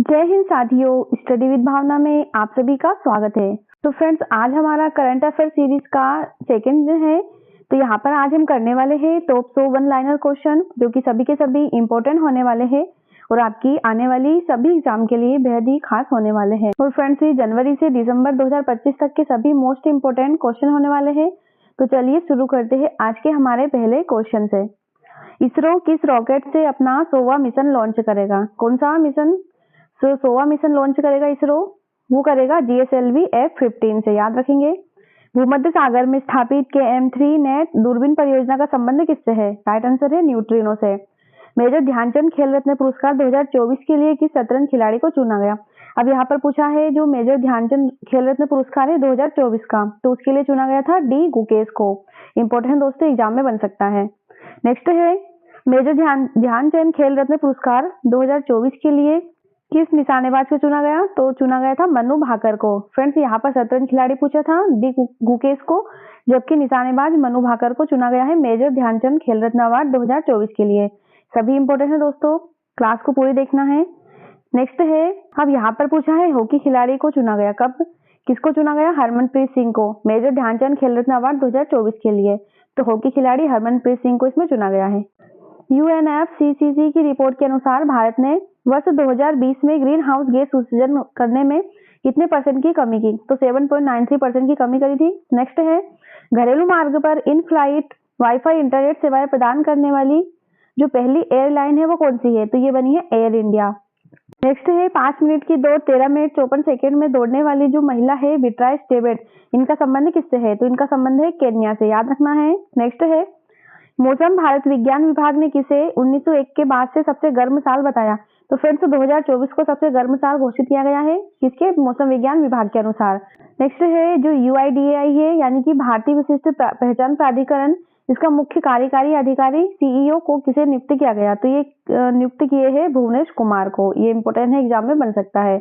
जय हिंद साथियों, study with भावना में आप सभी का स्वागत है। तो फ्रेंड्स, आज हमारा करंट अफेयर सीरीज का सेकंड है। तो यहाँ पर आज हम करने वाले हैं टॉप 100 वन लाइनर क्वेश्चन, जो कि सभी के सभी इंपॉर्टेंट होने वाले हैं और आपकी आने वाली सभी एग्जाम के लिए बेहद ही खास होने वाले हैं। और फ्रेंड्स, ये जनवरी से दिसंबर 2025 तक के सभी मोस्ट इंपोर्टेंट क्वेश्चन होने वाले हैं। तो चलिए शुरू करते हैं आज के हमारे पहले क्वेश्चन से। इसरो किस रॉकेट से अपना 100वां मिशन लॉन्च करेगा? कौन सा मिशन 100वां मिशन लॉन्च करेगा इसरो? वो करेगा GSLV F-15 से। याद रखेंगे। भूमध्य सागर में स्थापित KM3 नेट दूरबीन परियोजना का संबंध किससे है? राइट आंसर है न्यूट्रिनो से। मेजर ध्यानचंद खेल रत्न पुरस्कार 2024 के लिए किस शतरंज खिलाड़ी को चुना गया? अब यहाँ पर पूछा है जो मेजर ध्यानचंद खेल रत्न पुरस्कार है 2024 का, तो उसके लिए चुना गया था D गुकेश को। इंपॉर्टेंट दोस्तों, एग्जाम में बन सकता है। नेक्स्ट है मेजर ध्यानचंद खेल रत्न पुरस्कार 2024 के लिए किस निशानेबाज को चुना गया? तो चुना गया था मनु भाकर को। फ्रेंड्स, यहाँ पर शतरंज खिलाड़ी पूछा था D गुकेश को, जबकि निशानेबाज मनु भाकर को चुना गया है मेजर ध्यानचंद खेल रत्न अवार्ड 2024 के लिए। सभी इंपॉर्टेंट है दोस्तों, क्लास को पूरी देखना है। नेक्स्ट है, अब यहाँ पर पूछा है हॉकी खिलाड़ी को चुना गया कब? किसको चुना गया? हरमनप्रीत सिंह को मेजर ध्यानचंद खेल रत्न अवार्ड 2024 के लिए। तो हॉकी खिलाड़ी हरमनप्रीत सिंह को इसमें चुना गया है। UNFCCC की रिपोर्ट के अनुसार भारत ने वर्ष 2020 में ग्रीन हाउस गैस उत्सर्जन करने में कितने परसेंट की कमी की? तो 7.93% की कमी करी थी। नेक्स्ट है, घरेलू मार्ग पर इन फ्लाइट वाईफाई इंटरनेट सेवाएं प्रदान करने वाली जो पहली एयरलाइन है वो कौन सी है? तो ये बनी है एयर इंडिया। नेक्स्ट है, 5 मिनट की दौड़ 13 मिनट 54 सेकेंड में दौड़ने वाली जो महिला है बिट्राइस डेविड, इनका संबंध किससे है? तो इनका संबंध है केन्या से। याद रखना है। नेक्स्ट है, मौसम भारत विज्ञान विभाग ने किसे 1901 के बाद से सबसे गर्म साल बताया? तो फ्रेंड्स, 2024 को सबसे गर्म साल घोषित किया गया है किसके? मौसम विज्ञान विभाग के अनुसार। नेक्स्ट है, जो UIDAI है यानी कि भारतीय विशिष्ट पहचान प्राधिकरण, इसका मुख्य कार्यकारी अधिकारी CEO को किसे नियुक्त किया गया? तो ये नियुक्त किए हैं भुवनेश कुमार को। ये इंपोर्टेंट है, एग्जाम में बन सकता है।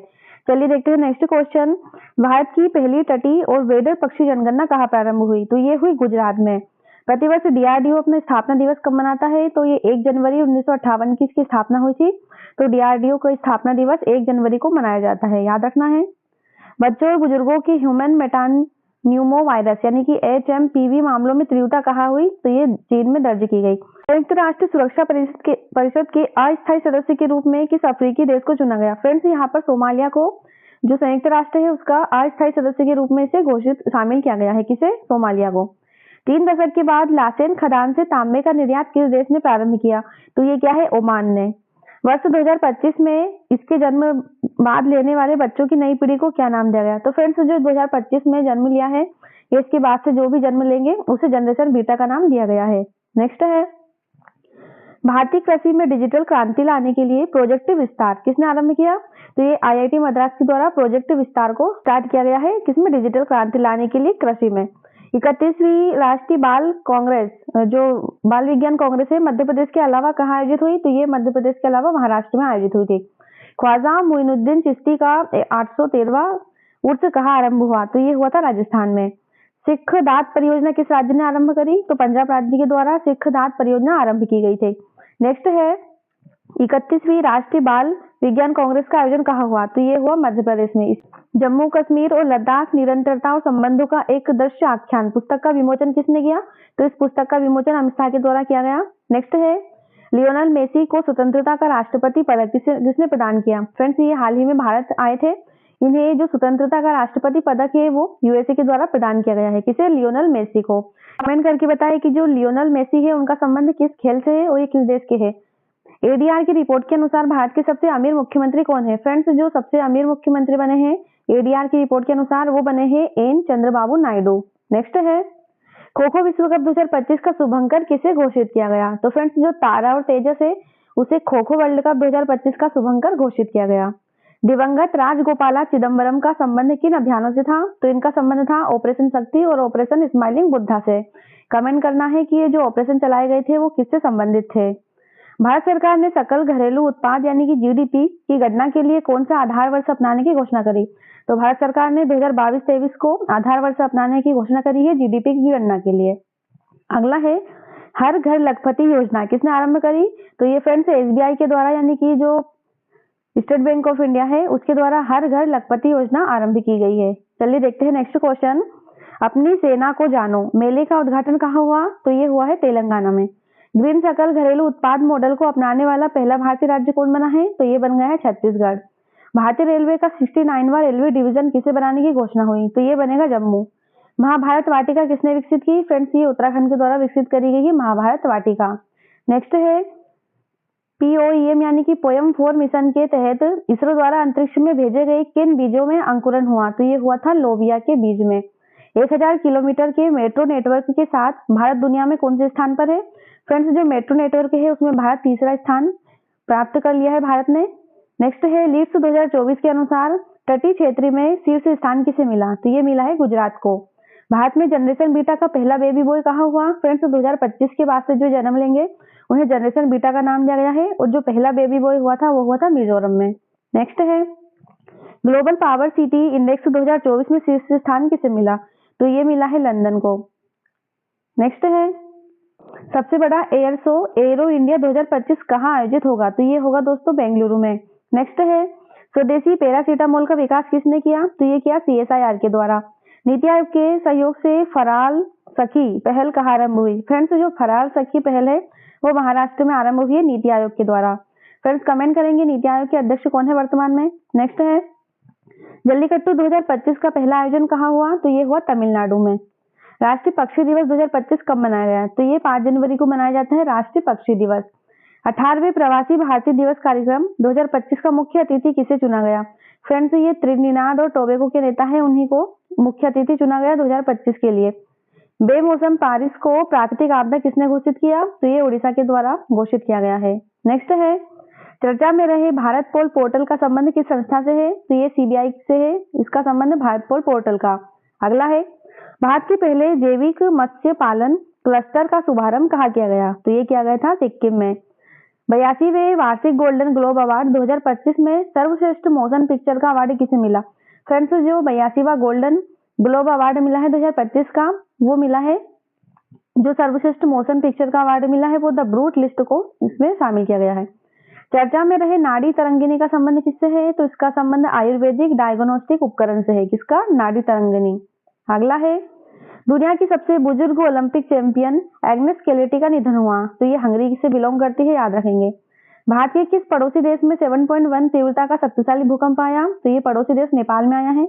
चलिए देखते हैं नेक्स्ट क्वेश्चन। भारत की पहली तटीय और वेदर पक्षी जनगणना कहाँ प्रारंभ हुई? तो ये हुई गुजरात में। प्रतिवर्ष DRDO अपना स्थापना दिवस कब मनाता है? तो ये 1 जनवरी 1958 की इसकी स्थापना हुई थी। तो DRDO का स्थापना दिवस 1 जनवरी को मनाया जाता है। याद रखना है। बच्चों और बुजुर्गों की ह्यूमन मेटान्यूमो वायरस यानी कि HMPV मामलों में तीव्रता कहाँ हुई? तो ये चीन में दर्ज की गई। संयुक्त राष्ट्र सुरक्षा परिषद के अस्थायी सदस्य के रूप में किस अफ्रीकी देश को चुना गया? फ्रेंड्स, यहाँ पर सोमालिया को जो संयुक्त राष्ट्र है उसका अस्थायी सदस्य के रूप में इसे घोषित शामिल किया गया है। किसे? सोमालिया को। 3 दशक के बाद लासेन खदान से तांबे का निर्यात किस देश ने प्रारंभ किया? तो ये क्या है? ओमान ने। वर्ष 2025 में इसके जन्म बाद लेने वाले बच्चों की नई पीढ़ी को क्या नाम दिया गया? तो फ्रेंड्स, जो 2025 में जन्म लिया है या इसके बाद से जो भी जन्म लेंगे उसे जनरेशन बीटा का नाम दिया गया है। नेक्स्ट है, भारतीय कृषि में डिजिटल क्रांति लाने के लिए प्रोजेक्ट विस्तार किसने आरंभ किया? तो ये IIT मद्रास के द्वारा प्रोजेक्ट विस्तार को स्टार्ट किया गया है। किसमें? डिजिटल क्रांति लाने के लिए कृषि में। 31वीं राष्ट्रीय बाल कांग्रेस, जो बाल विज्ञान कांग्रेस है, मध्य प्रदेश के अलावा कहाँ आयोजित हुई? तो ये मध्य प्रदेश के अलावा महाराष्ट्र में आयोजित हुई थी। ख्वाजा मोइनुद्दीन चिश्ती का 813वां उर्स कहाँ आरंभ हुआ? तो ये हुआ था राजस्थान में। सिख दात परियोजना किस राज्य ने आरंभ करी? तो पंजाब राज्य के द्वारा सिख दात परियोजना आरंभ की गई थी। नेक्स्ट है, 31वीं राष्ट्रीय बाल विज्ञान कांग्रेस का आयोजन कहाँ हुआ? तो ये हुआ मध्य प्रदेश में। जम्मू कश्मीर और लद्दाख निरंतरता और संबंधों का एक दृश्य आख्यान पुस्तक का विमोचन किसने किया? तो इस पुस्तक का विमोचन अमित शाह के द्वारा किया गया। नेक्स्ट है, लियोनेल मेसी को स्वतंत्रता का राष्ट्रपति पदक किसने प्रदान किया? फ्रेंड्स, ये हाल ही में भारत आए थे। इन्हें जो स्वतंत्रता का राष्ट्रपति पदक है वो USA के द्वारा प्रदान किया गया है। किसे? लियोनेल मेसी को। कमेंट करके बताएं कि जो लियोनेल मेसी है उनका संबंध किस खेल से है और ये किस देश के है? ADR की रिपोर्ट के अनुसार भारत के सबसे अमीर मुख्यमंत्री कौन है? फ्रेंड्स, जो सबसे अमीर मुख्यमंत्री बने हैं ADR की रिपोर्ट के अनुसार वो बने हैं N चंद्रबाबू नायडू। नेक्स्ट है, खो खो विश्व कप 2025 का शुभंकर किसे घोषित किया गया? तो फ्रेंड्स, जो तारा और तेजस है उसे खो खो वर्ल्ड कप 2025 का शुभंकर घोषित किया गया। दिवंगत राजगोपाला चिदम्बरम का संबंध किन अभियानों से था? तो इनका संबंध था ऑपरेशन शक्ति और ऑपरेशन स्माइलिंग बुद्धा से। कमेंट करना है कि ये जो ऑपरेशन चलाए गए थे वो किससे संबंधित थे। भारत सरकार ने सकल घरेलू उत्पाद यानी कि GDP की गणना के लिए कौन सा आधार वर्ष अपनाने की घोषणा करी? तो भारत सरकार ने 2022-23 को आधार वर्ष अपनाने की घोषणा करी है GDP की गणना के लिए। अगला है, हर घर लखपति योजना किसने आरंभ करी? तो ये फ्रेंड्स SBI के द्वारा यानी कि जो स्टेट बैंक ऑफ इंडिया है, उसके द्वारा हर घर लखपति योजना आरंभ की गई है। चलिए देखते हैं नेक्स्ट क्वेश्चन। अपनी सेना को जानो मेले का उद्घाटन कहाँ हुआ? तो ये हुआ है तेलंगाना में। ग्रीन सकल घरेलू उत्पाद मॉडल को अपनाने वाला पहला भारतीय राज्य कौन बना है? तो ये बन गया है छत्तीसगढ़। भारतीय रेलवे का 69वां रेलवे डिवीजन किसे बनाने की घोषणा हुई? तो ये बनेगा जम्मू। महाभारत वाटिका किसने विकसित की? फ्रेंड्स, ये उत्तराखंड के द्वारा विकसित करी गई है महाभारत वाटिका। नेक्स्ट है POEM यानी कि पोएम 4 मिशन के तहत इसरो द्वारा अंतरिक्ष में भेजे गए किन बीजों में अंकुरण हुआ? तो ये हुआ था लोबिया के बीज में। 1000 किलोमीटर के मेट्रो नेटवर्क के साथ भारत दुनिया में कौन से स्थान पर है? फ्रेंड्स, जो मेट्रो नेटवर्क है उसमें भारत तीसरा स्थान प्राप्त कर लिया है भारत ने। नेक्स्ट है लीड्स 2024 के अनुसार तटीय क्षेत्र में शीर्ष स्थान किसे मिला? तो ये मिला है गुजरात को। भारत में जनरेशन बीटा का पहला बेबी बॉय कहाँ हुआ? फ्रेंड्स, 2025 के बाद से जो जन्म लेंगे उन्हें जनरेशन बीटा का नाम दिया गया है, और जो पहला बेबी बॉय हुआ था वो हुआ था मिजोरम में। नेक्स्ट है ग्लोबल पावर सिटी इंडेक्स 2024 में शीर्ष स्थान किसे मिला? तो ये मिला है लंदन को। नेक्स्ट है सबसे बड़ा एयर शो एरो इंडिया 2025 कहाँ आयोजित होगा? तो ये होगा दोस्तों बेंगलुरु में। नेक्स्ट है स्वदेशी पैरासीटामोल का विकास किसने किया? तो ये किया CSIR के द्वारा। नीति आयोग के सहयोग से फराल सखी पहल कहाँ आरंभ हुई? फ्रेंड्स, जो फराल सखी पहल है वो महाराष्ट्र में आरंभ हुई है नीति आयोग के द्वारा। फ्रेंड्स, कमेंट करेंगे नीति आयोग के अध्यक्ष कौन है वर्तमान में। नेक्स्ट है जल्लीकट्टू 2025 का पहला आयोजन कहाँ हुआ? तो ये हुआ तमिलनाडु में। राष्ट्रीय पक्षी दिवस 2025 कब मनाया गया? तो ये 5 जनवरी को मनाया जाता है राष्ट्रीय पक्षी दिवस। 18वें प्रवासी भारतीय दिवस कार्यक्रम 2025 का मुख्य अतिथि किसे चुना गया? फ्रेंड्स, ये त्रिनिदाद और टोबैगो के नेता हैं, उन्हीं को मुख्य अतिथि चुना गया 2025 के लिए। बेमौसम बारिश को प्राकृतिक आपदा किसने घोषित किया? तो ये उड़ीसा के द्वारा घोषित किया गया है। नेक्स्ट है चर्चा में रहे भारत पोल पोर्टल का संबंध किस संस्था से है? तो ये CBI से है, इसका संबंध भारत पोल पोर्टल का। अगला है भारत के पहले जैविक मत्स्य पालन क्लस्टर का शुभारंभ कहाँ किया गया? तो ये किया गया था सिक्किम में। 82वें वार्षिक गोल्डन ग्लोब अवार्ड 2025 में सर्वश्रेष्ठ मोशन पिक्चर का अवार्ड किसे मिला? फ्रेंड्स, जो 82वां गोल्डन ग्लोब अवार्ड मिला है 2025 का, वो मिला है, जो सर्वश्रेष्ठ मोशन पिक्चर का अवार्ड मिला है वो द ब्रूट लिस्ट को इसमें शामिल किया गया है। चर्चा में रहे नाड़ी तरंगिणी का संबंध किससे है? तो इसका संबंध आयुर्वेदिक डायग्नोस्टिक उपकरण से है। किसका? नाड़ी तरंगिणी। अगला है दुनिया की सबसे बुजुर्ग ओलंपिक चैंपियन एग्नेस कैलेटी का निधन हुआ। तो ये हंगरी से बिलोंग करती है, याद रखेंगे। भारत के किस पड़ोसी देश में 7.1 तीव्रता का शक्तिशाली भूकंप आया? तो ये पड़ोसी देश नेपाल में आया है।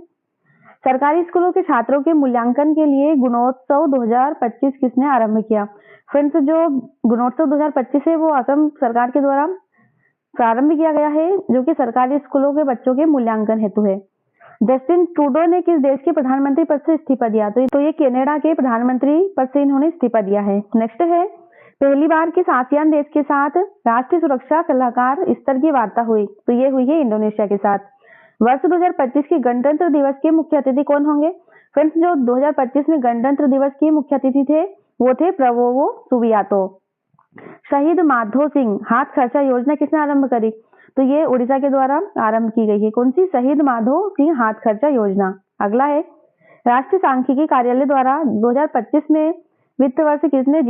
सरकारी स्कूलों के छात्रों के मूल्यांकन के लिए गुणोत्सव 2025 किसने आरंभ किया? फ्रेंड्स, जो गुणोत्सव 2025 है वो असम सरकार के द्वारा प्रारंभ किया गया है, जो कि सरकारी स्कूलों के बच्चों के मूल्यांकन हेतु है। जस्टिन ट्रूडो ने किस देश के प्रधानमंत्री पद से इस्तीफा दिया? तो ये कनाडा के प्रधानमंत्री पद से इन्होंने इस्तीफा दिया है। नेक्स्ट है पहली बार किस आसियान देश के साथ राष्ट्रीय सुरक्षा सलाहकार स्तर की वार्ता हुई? तो ये हुई है इंडोनेशिया के साथ। वर्ष 2025 के गणतंत्र दिवस के मुख्य अतिथि कौन होंगे? फ्रेंड्स, जो 2025 में गणतंत्र दिवस के मुख्य अतिथि थे वो थे प्रबोवो सुबियांतो। शहीद माधो सिंह हाथ खर्चा योजना किसने आरंभ करी? तो ये उड़ीसा के द्वारा आरंभ की गई है। कौन सी? शहीद माधो सिंह हाथ खर्चा योजना। अगला है राष्ट्रीय सांख्यिकी कार्यालय द्वारा 2025 में वित्त वर्ष कितने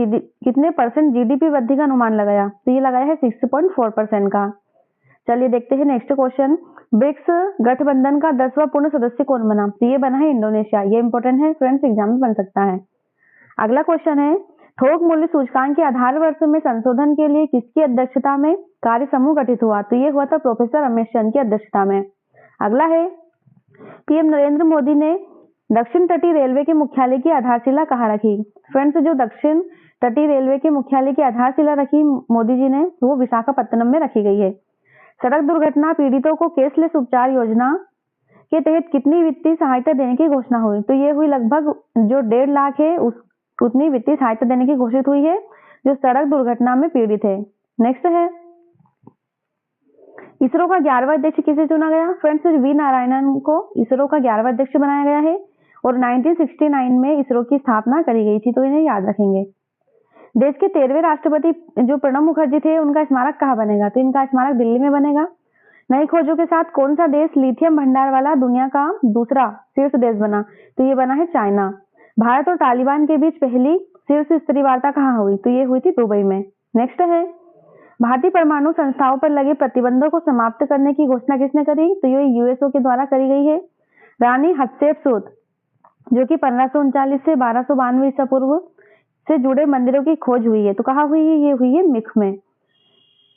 % GDP वृद्धि का अनुमान लगाया? तो ये लगाया है 6.4% का। चलिए देखते हैं नेक्स्ट क्वेश्चन। ब्रिक्स गठबंधन का 10वां पूर्ण सदस्य कौन बना? तो ये बना है इंडोनेशिया। ये इंपॉर्टेंट है फ्रेंड्स, एग्जाम में बन सकता है। अगला क्वेश्चन है थोक मूल्य सूचकांक के आधार वर्ष में संशोधन के लिए किसकी अध्यक्षता में कार्य समूह गठित हुआ? तो ये हुआ था प्रोफेसर रमेश चंद की अध्यक्षता में। अगला है PM नरेंद्र मोदी ने दक्षिण तटीय रेलवे के मुख्यालय की आधारशिला कहाँ रखी? फ्रेंड्स, जो दक्षिण तटीय रेलवे के मुख्यालय की आधारशिला रखी मोदी जी ने वो विशाखापत्तनम में रखी गई है। सड़क दुर्घटना पीड़ितों को केसलेस उपचार योजना के तहत कितनी वित्तीय सहायता देने की घोषणा हुई? तो ये हुई लगभग जो 1.5 लाख है उतनी वित्तीय सहायता देने की घोषित हुई है जो सड़क दुर्घटना में पीड़ित है। नेक्स्ट है इसरो का 11वां अध्यक्ष किसे चुना गया? फ्रेंड्स, वी नारायणन को इसरो का 11वां अध्यक्ष बनाया गया है और 1969 में इसरो की स्थापना करी गई थी, तो इन्हें याद रखेंगे। देश के 13वें राष्ट्रपति जो प्रणब मुखर्जी थे उनका स्मारक कहाँ बनेगा? तो इनका स्मारक दिल्ली में बनेगा। नई खोजों के साथ कौन सा देश लिथियम भंडार वाला दुनिया का दूसरा शीर्ष देश बना? तो ये बना है चाइना। भारत और तालिबान के बीच पहली शीर्ष स्तरीय वार्ता कहाँ हुई? तो ये हुई थी दुबई में। नेक्स्ट है भारतीय परमाणु संस्थाओं पर लगे प्रतिबंधों को समाप्त करने की घोषणा किसने करी? तो ये यूएसओ के द्वारा करी गई है। रानी हत्शेपसुत जो कि 1539 से 1292 ईसा पूर्व से जुड़े मंदिरों की खोज हुई है। तो कहाँ हुई है? ये हुई है मिस्र में।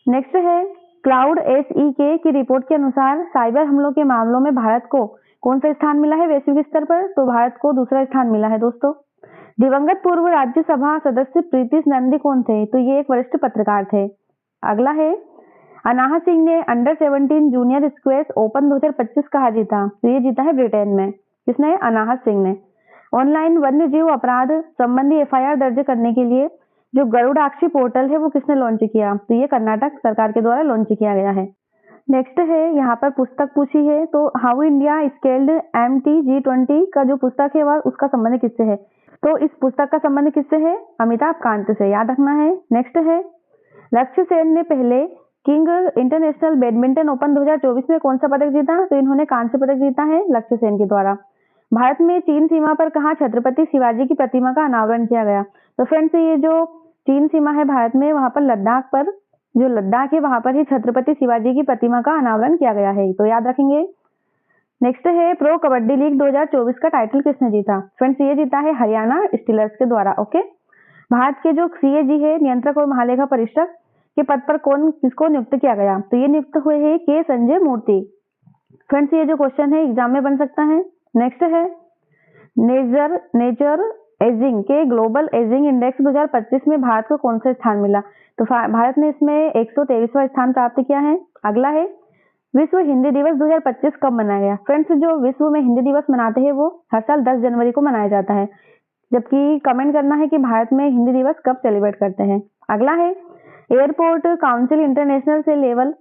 नेक्स्ट है क्लाउड SEK की रिपोर्ट के अनुसार साइबर हमलों के मामलों में भारत को कौन सा स्थान मिला है वैश्विक स्तर पर? तो भारत को दूसरा स्थान मिला है दोस्तों। दिवंगत पूर्व राज्यसभा सदस्य प्रीतिश नंदी कौन थे? तो ये एक वरिष्ठ पत्रकार थे। अगला है अनाहत सिंह ने अंडर 17 जूनियर स्क्वैश ओपन 2025 कहाँ जीता? तो ये जीता है ब्रिटेन में। किसने? अनाहत सिंह ने। ऑनलाइन वन्य जीव अपराध संबंधी FIR दर्ज करने के लिए जो गरुड़ाक्षी पोर्टल है वो किसने लॉन्च किया? तो ये कर्नाटक सरकार के द्वारा लॉन्च किया गया है। नेक्स्ट है यहाँ पर पुस्तक पूछी है, तो हाउ इंडिया स्केल्ड MTG20 का जो पुस्तक है वह उसका संबंध किससे है? तो इस पुस्तक का संबंध किससे है? अमिताभ कांत से, याद रखना है। नेक्स्ट है लक्ष्य सेन ने पहले किंग इंटरनेशनल बैडमिंटन ओपन 2024 में कौन सा पदक जीता? तो इन्होंने कांस्य पदक जीता है लक्ष्य सेन के द्वारा। भारत में चीन सीमा पर कहाँ छत्रपति शिवाजी की प्रतिमा का अनावरण किया गया? तो फ्रेंड्स ये जो चीन सीमा है भारत में, वहां पर लद्दाख पर, जो लद्दाख है वहां पर ही छत्रपति शिवाजी की प्रतिमा का अनावरण किया गया है, तो याद रखेंगे। नेक्स्ट है प्रो कबड्डी लीग 2024 का टाइटल किसने जीता? फ्रेंड्स ये जीता है हरियाणा स्टीलर्स के द्वारा। ओके, भारत के जो CAG है नियंत्रक और महालेखा परीक्षक के पद पर किसको नियुक्त किया गया? तो ये नियुक्त हुए हैं के संजय मूर्ति। फ्रेंड्स ये जो क्वेश्चन है एग्जाम में बन सकता है। नेक्स्ट है नेचर एजिंग के ग्लोबल एजिंग इंडेक्स 2025 में भारत को कौन सा स्थान मिला? तो भारत ने इसमें 123वां स्थान प्राप्त किया है। अगला है विश्व हिंदी दिवस 2025 कब मनाया गया? फ्रेंड्स जो विश्व में हिंदी दिवस मनाते हैं वो हर साल 10 जनवरी को मनाया जाता है, जबकि कमेंट करना है कि भारत में हिंदी दिवस कब सेलिब्रेट करते हैं। अगला है एयरपोर्ट काउंसिल इंटरनेशनल से लेवल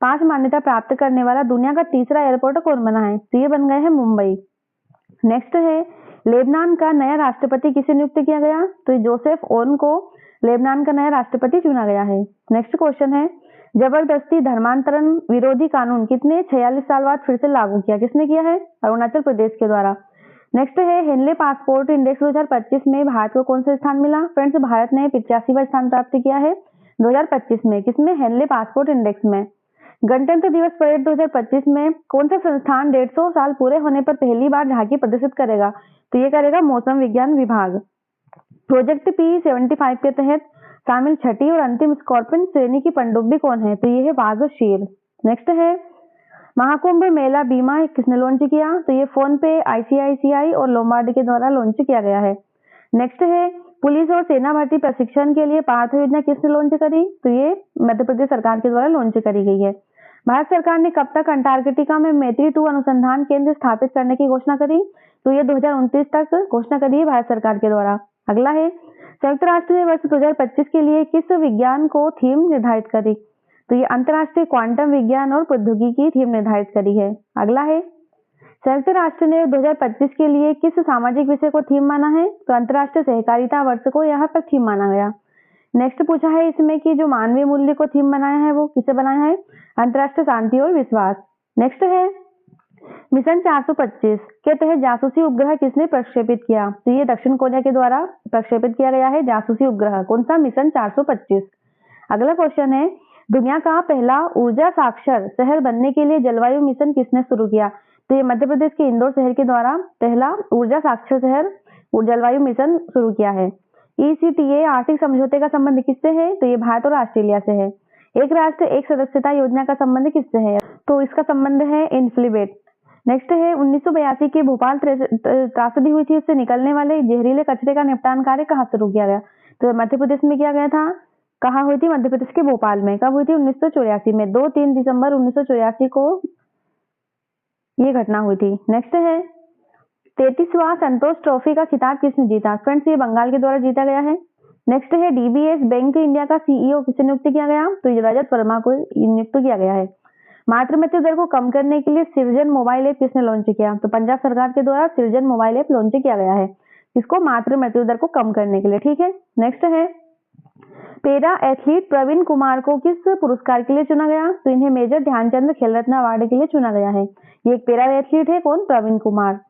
5 मान्यता प्राप्त करने वाला दुनिया का तीसरा एयरपोर्ट कौन बना है? तो ये बन गए हैं मुंबई। नेक्स्ट है लेबनान का नया राष्ट्रपति किसे नियुक्त किया गया? तो जोसेफ ओन को लेबनान का नया राष्ट्रपति चुना गया है। नेक्स्ट क्वेश्चन है जबरदस्ती धर्मांतरण विरोधी कानून कितने 46 साल बाद फिर से लागू किया? किसने किया है? अरुणाचल प्रदेश के द्वारा। नेक्स्ट है हेनले पासपोर्ट इंडेक्स 2025 में भारत को कौन सा स्थान मिला? फ्रेंड्स भारत ने 85वां स्थान प्राप्त किया है 2025 में। किसमें? हेनले पासपोर्ट इंडेक्स में। गणतंत्र दिवस परेड 2025 में कौन सा संस्थान 150 साल पूरे होने पर पहली बार झांकी प्रदर्शित करेगा? तो ये करेगा मौसम विज्ञान विभाग। प्रोजेक्ट P75 के तहत शामिल छठी और अंतिम स्कॉर्पियन श्रेणी की पनडुब्बी कौन है? तो ये है वाघ शेर। नेक्स्ट है महाकुंभ मेला बीमा किसने लॉन्च किया? तो ये फोन पे, ICICI और लोम्बार्ड के द्वारा लॉन्च किया गया है। नेक्स्ट है पुलिस और सेना भर्ती प्रशिक्षण के लिए पार्थ योजना किसने लॉन्च करी? तो ये मध्य प्रदेश सरकार के द्वारा लॉन्च करी गई है। भारत सरकार ने कब तक अंटार्कटिका में मैत्री 2 अनुसंधान केंद्र स्थापित करने की घोषणा करी? तो ये 2029 तक घोषणा करी है भारत सरकार के द्वारा। अगला है संयुक्त राष्ट्र ने वर्ष 2025 के लिए किस विज्ञान को थीम निर्धारित करी? तो ये अंतर्राष्ट्रीय क्वांटम विज्ञान और प्रौद्योगिकी थीम निर्धारित करी है। अगला है संयुक्त राष्ट्र ने 2025 के लिए किस सामाजिक विषय को थीम माना है? तो अंतर्राष्ट्रीय सहकारिता वर्ष को यहाँ पर थीम माना गया। नेक्स्ट पूछा है इसमें कि जो मानवीय मूल्य को थीम बनाया है वो किसे बनाया है? अंतर्राष्ट्रीय शांति और विश्वास। नेक्स्ट है मिशन 425 के तहत जासूसी उपग्रह किसने प्रक्षेपित किया? तो ये दक्षिण कोरिया के द्वारा प्रक्षेपित किया गया है जासूसी उपग्रह। कौन सा? मिशन 425। अगला क्वेश्चन है दुनिया का पहला ऊर्जा साक्षर शहर बनने के लिए जलवायु मिशन किसने शुरू किया? तो ये मध्य प्रदेश के इंदौर शहर के द्वारा पहला ऊर्जा साक्षर शहर जलवायु मिशन शुरू किया है। ECTA आर्थिक समझौते का संबंध किससे है? तो ये भारत और ऑस्ट्रेलिया से है। एक राष्ट्र एक सदस्यता योजना का संबंध किससे है? तो इसका संबंध है इन्फ्लीबेट। नेक्स्ट है 1982 की भोपाल त्रासदी हुई थी, उससे निकलने वाले जहरीले कचरे का निपटान कार्य कहाँ शुरू किया गया? तो मध्य प्रदेश में किया गया था। कहाँ हुई थी? मध्य प्रदेश के भोपाल में। कब हुई थी? 1984 में। 2-3 दिसंबर 1984 को ये घटना हुई थी। नेक्स्ट है 33वां संतोष ट्रॉफी का खिताब किसने जीता? फ्रेंड्स ये बंगाल के द्वारा जीता गया है। नेक्स्ट है DBS बैंक इंडिया का CEO किसे नियुक्त किया गया? तो रजत वर्मा को नियुक्त किया गया है। मातृ मृत्यु दर को कम करने के लिए सृजन मोबाइल ऐप किसने लॉन्च किया? तो पंजाब सरकार के द्वारा सृजन मोबाइल ऐप लॉन्च किया गया है। इसको मातृ मृत्यु दर को कम करने के लिए। ठीक है। नेक्स्ट है पैरा एथलीट प्रवीण कुमार को किस पुरस्कार के लिए चुना गया? तो इन्हें मेजर ध्यानचंद खेल रत्न अवार्ड के लिए चुना गया है। ये एक पैरा एथलीट है। कौन? प्रवीण कुमार।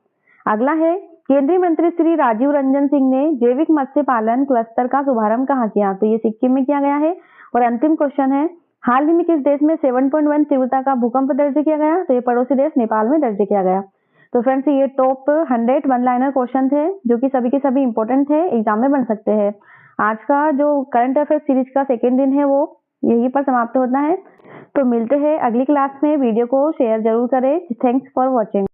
अगला है केंद्रीय मंत्री श्री राजीव रंजन सिंह ने जैविक मत्स्य पालन क्लस्टर का शुभारंभ कहाँ किया? तो ये सिक्किम में किया गया है और अंतिम क्वेश्चन है, हाल ही में किस देश में 7.1 तीव्रता का भूकंप दर्ज किया गया? तो ये पड़ोसी देश नेपाल में दर्ज किया गया। तो फ्रेंड्स ये टॉप 100 वन लाइनर क्वेश्चन थे जो कि सभी के सभी इंपॉर्टेंट थे, एग्जाम में बन सकते हैं। आज का जो करंट अफेयर सीरीज का सेकेंड दिन है वो यहीं पर समाप्त होता है। तो मिलते हैं अगली क्लास में। वीडियो को शेयर जरूर करें। Thanks for watching.